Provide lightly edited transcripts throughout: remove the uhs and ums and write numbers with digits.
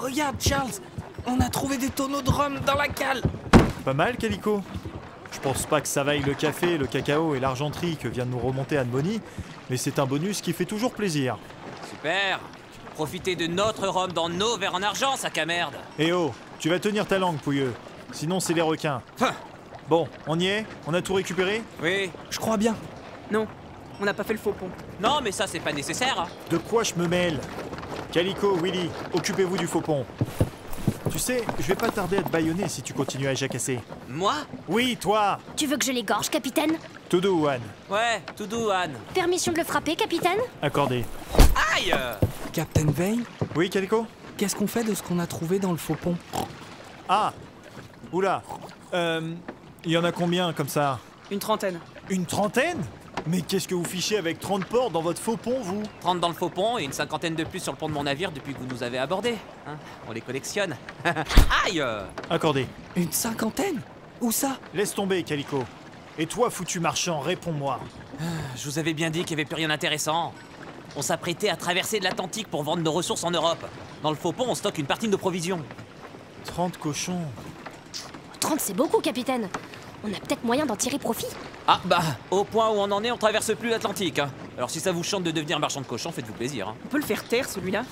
Regarde, Charles, on a trouvé des tonneaux de rhum dans la cale. Pas mal, Calico. Je pense pas que ça vaille le café, le cacao et l'argenterie que vient de nous remonter Anne Bonny, mais c'est un bonus qui fait toujours plaisir. Super. Profitez de notre rhum dans nos verres en argent, sac à merde. Eh oh, tu vas tenir ta langue, pouilleux. Sinon, c'est les requins. Bon, on y est? On a tout récupéré? Oui. Je crois bien. Non, on n'a pas fait le faux pont. Non, mais ça, c'est pas nécessaire. Hein. De quoi je me mêle? Calico, Willy, occupez-vous du faux pont. Tu sais, je vais pas tarder à te bâillonner si tu continues à jacasser. Moi? Oui, toi! Tu veux que je l'égorge, capitaine? Tout doux, Anne. Ouais, tout doux, Anne. Permission de le frapper, capitaine? Accordé. Aïe! Captain Vane, Oui, Calico? qu'est-ce qu'on fait de ce qu'on a trouvé dans le faux pont? Ah! Oula! Il y en a combien comme ça? Une trentaine. Une trentaine? Mais qu'est-ce que vous fichez avec 30 porcs dans votre faux pont, vous? 30 dans le faux pont et une cinquantaine de plus sur le pont de mon navire depuis que vous nous avez abordés. Hein, on les collectionne. Aïe! Accordé. Une cinquantaine? Où ça? Laisse tomber, Calico. Et toi, foutu marchand, réponds-moi. Je vous avais bien dit qu'il n'y avait plus rien d'intéressant. On s'apprêtait à traverser de l'Atlantique pour vendre nos ressources en Europe. Dans le faux pont, on stocke une partie de nos provisions. 30 cochons. 30, c'est beaucoup, capitaine. On a peut-être moyen d'en tirer profit. Ah bah, au point où on en est, on traverse plus l'Atlantique. Hein. Alors si ça vous chante de devenir marchand de cochons, faites-vous plaisir. Hein. On peut le faire taire, celui-là?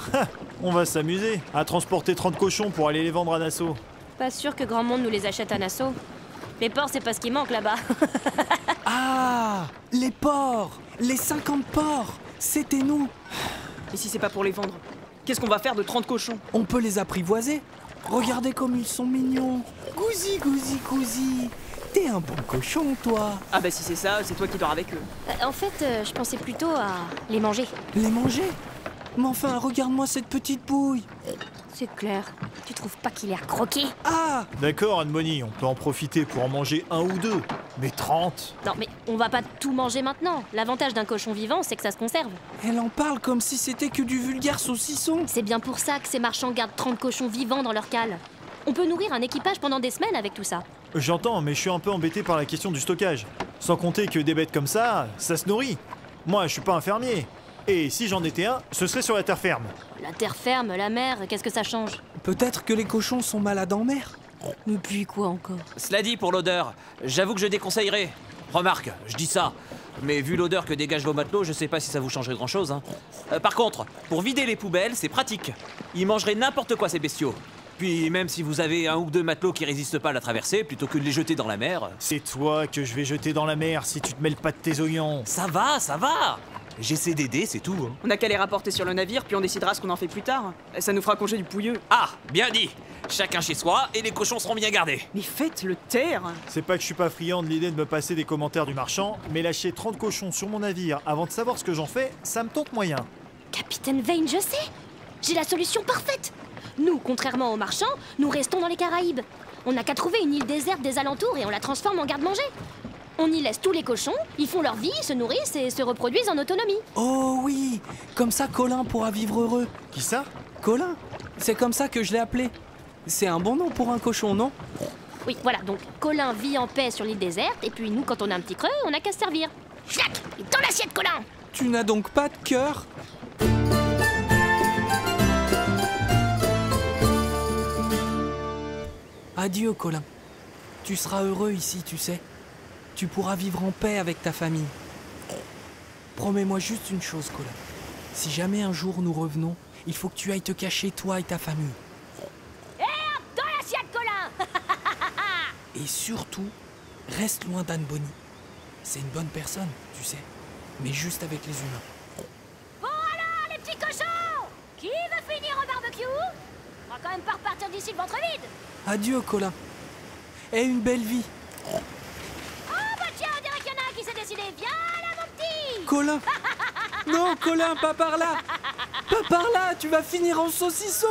On va s'amuser à transporter 30 cochons pour aller les vendre à Nassau. Pas sûr que grand monde nous les achète à Nassau. Les porcs, c'est pas ce qui manque là-bas. Ah! Les porcs! Les 50 porcs! C'était nous! Et si c'est pas pour les vendre? Qu'est-ce qu'on va faire de 30 cochons? On peut les apprivoiser. Regardez comme ils sont mignons. Gousi, gousi, gousi. T'es un bon cochon, toi. Ah bah si c'est ça, c'est toi qui dors avec eux. En fait, je pensais plutôt à les manger. Les manger? Mais enfin, regarde-moi cette petite bouille. C'est clair. Tu trouves pas qu'il est à croquer? Ah! D'accord, Anne Bonny, on peut en profiter pour en manger un ou deux. Mais 30? Non, mais on va pas tout manger maintenant. L'avantage d'un cochon vivant, c'est que ça se conserve. Elle en parle comme si c'était que du vulgaire saucisson. C'est bien pour ça que ces marchands gardent 30 cochons vivants dans leur cale. On peut nourrir un équipage pendant des semaines avec tout ça. J'entends, mais je suis un peu embêté par la question du stockage. Sans compter que des bêtes comme ça se nourrit. Moi, je suis pas un fermier. Et si j'en étais un, ce serait sur la terre ferme. La terre ferme, la mer, qu'est-ce que ça change? Peut-être que les cochons sont malades en mer. Mais puis quoi encore? Cela dit, pour l'odeur, j'avoue que je déconseillerais. Remarque, je dis ça. Mais vu l'odeur que dégagent vos matelots, je sais pas si ça vous changerait grand-chose. Hein. Par contre, pour vider les poubelles, c'est pratique. Ils mangeraient n'importe quoi, ces bestiaux. Puis même si vous avez un ou deux matelots qui résistent pas à la traversée, plutôt que de les jeter dans la mer... C'est toi que je vais jeter dans la mer si tu te mêles pas de tes oignons. Ça va, ça va. J'essaie d'aider, c'est tout. Hein. On a qu'à les rapporter sur le navire, puis on décidera ce qu'on en fait plus tard. Ça nous fera congé du pouilleux. Ah, bien dit. Chacun chez soi, et les cochons seront bien gardés. Mais faites-le taire. C'est pas que je suis pas friand de l'idée de me passer des commentaires du marchand, mais lâcher 30 cochons sur mon navire avant de savoir ce que j'en fais, ça me tente moyen. Capitaine Vane, je sais. J'ai la solution parfaite. Nous, contrairement aux marchands, nous restons dans les Caraïbes. On n'a qu'à trouver une île déserte des alentours et on la transforme en garde-manger. On y laisse tous les cochons, ils font leur vie, se nourrissent et se reproduisent en autonomie. Oh oui, comme ça Colin pourra vivre heureux. Qui ça? Colin, c'est comme ça que je l'ai appelé. C'est un bon nom pour un cochon, non? Oui, voilà, donc Colin vit en paix sur l'île déserte, et puis nous, quand on a un petit creux, on n'a qu'à se servir. Schlac! Et dans l'assiette, Colin! Tu n'as donc pas de cœur? Adieu, Colin. Tu seras heureux ici, tu sais. Tu pourras vivre en paix avec ta famille. Promets-moi juste une chose, Colin. Si jamais un jour nous revenons, il faut que tu ailles te cacher, toi et ta famille. Et hop, dans l'assiette, Colin! Et surtout, reste loin d'Anne Bonny. C'est une bonne personne, tu sais. Mais juste avec les humains. Bon alors, les petits cochons! Qui veut finir au barbecue? On va quand même pas repartir d'ici le ventre vide! Adieu, Colin. Et une belle vie. Oh bah tiens, on dirait qu'il y en a un qui s'est décidé. Viens là, mon petit! Colin! Non, Colin, pas par là! Pas par là, tu vas finir en saucisson!